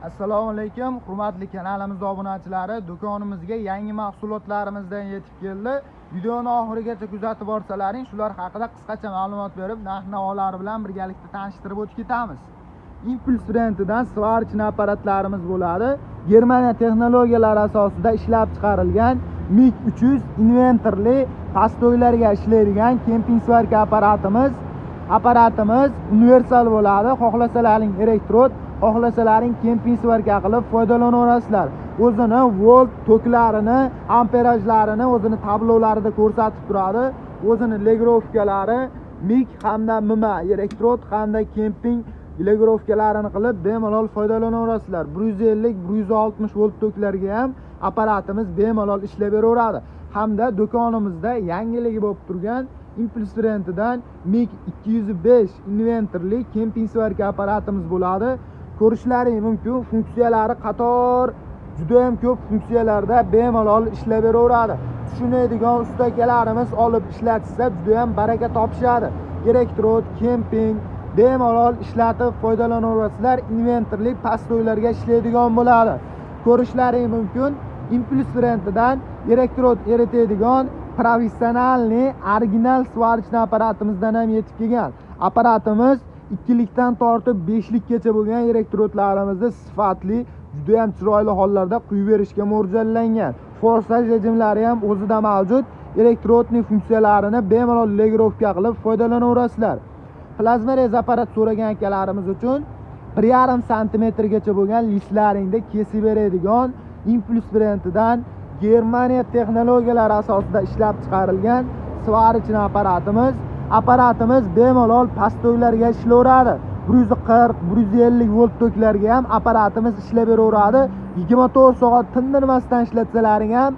Assalomu alaykum, hurmatli kanalimiz obunachilari. Do'konimizga yangi mahsulotlarimizdan yetib keldi. Videoni oxirigacha kuzatib borsalaring, shular haqida qisqacha ma'lumot berib, narx-navolari bilan birgalikda tanishtirib o'tib ketamiz. Impuls brendidan svarchni apparatlarimiz bo'ladi. Germaniya texnologiyalari asosida ishlab chiqarilgan MiG 300 inventorli pastoylarga ishlaydigan kemping svarka apparatimiz universal bo'ladi. Xohlasalaring elektrod, xohlasalaring kemping svarka qilib foydalanaverasizlar. O'zini volt toklarini, amperajlarini o'zini tablolarida ko'rsatib turadi. O'zini legrovkalari MiG hamda MMA elektrod hamda kemping legrovkalarini qilib bemalol foydalanaverasizlar. 150-160 volt toklarga ham apparatimiz bemalol ishlab beraveradi. Hamda do'konimizda yangiligi bo'lib turgan Impuls brendidan MiG 205 inventorli kemping svarka apparatimiz bo'ladi. Ko'rishlaring mumkin, funksiyalari qator juda ham ko'p funksiyalarda bemalol ishlab beraveradi. Tushunadigan ustakalarimiz olib ishlatsa juda ham baraka topishadi. Elektrod, kemping bemalol ishlatib foydalanaverasizlar. Inventorli pastoylarga ishlaydigan bo'ladi. Ko'rishlaring mumkin, Impuls brendidan elektrod eritadigan professionalniy original svarchni apparatimizdan ham yetib kelgan. Apparatimiz 2likdan tortib 5likgacha bo'lgan elektrodlarimizni sifatli, juda ham chiroyli hollarda quyib berishga mo'ljallangan. Forsaj rejimlari ham o'zida mavjud. Elektrodning funksiyalarini bemalol legrovka qilib foydalanaverasizlar. Plazma rez apparat so'ragan akalarimiz uchun 1,5 sm gacha bo'lgan listlaringda kesib beradigan Impuls brendidan Germaniya texnologiyalari asosida ishlab chiqarilgan svarchni apparatimiz bemalol pastoylarga ishlayveradi. 140-150 volt toklarga ham apparatimiz ishlab beraveradi. 24 soat tindirmasdan ishlatsalaring ham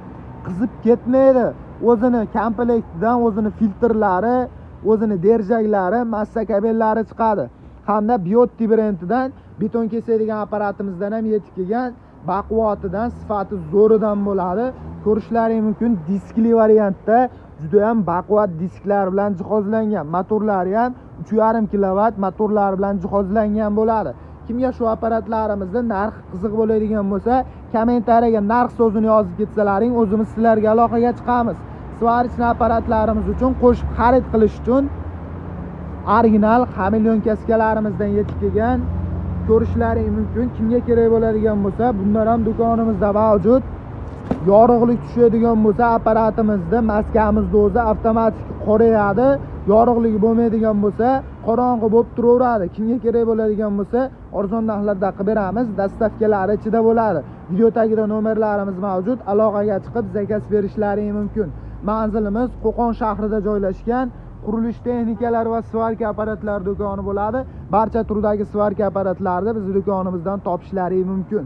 qizib ketmaydi. O'zini komplektidan o'zini filtrlari, o'zini derjaklari, massa kabellari chiqadi. Hamda Biotti brendidan beton kesadigan apparatimizdan ham yetib kelgan. Baquvvatidan, sifati zo'ridan bo'ladi. Ko'rishlaring mumkin, diskli variantda juda ham baquvvat disklar bilan jihozlangan. Motorlari ham 3,5 kW motorlar bilan jihozlangan bo'ladi. Kimga shu apparatlarimizning narxi qiziq bo'ladigan bo'lsa, kommentariyaga narx so'zini yozib ketsalaring, o'zimiz sizlarga aloqaga chiqamiz. Svarchni apparatlarimiz uchun qo'shib xarid qilish uchun original xameleon kaskalarimizdan yetib kelgan. Ko'rishlaring mumkin, kimga kerak bo'ladigan bo'lsa, bunlar ham do'konimizda mavjud. Yorug'lik tushadigan bo'lsa, apparatimizda maskamizni o'zi avtomatik qorayadi. Yorug'ligi bo'lmaydigan bo'lsa, qorong'i bo'lib turaveradi. Kimga kerak bo'ladigan bo'lsa, arzon narxlarda qilib beramiz. Dastavkalari ichida bo'ladi. Video tagida nomerlarimiz mavjud. Aloqaga chiqib zakaz berishlaring mumkin. Manzilimiz Qo'qon shahrida joylashgan. Qurilish texnikalari va svarka apparatlari do'koni bo'ladi. Barcha turdagi svarka apparatlarni biz do'konimizdan topishlaring mumkin.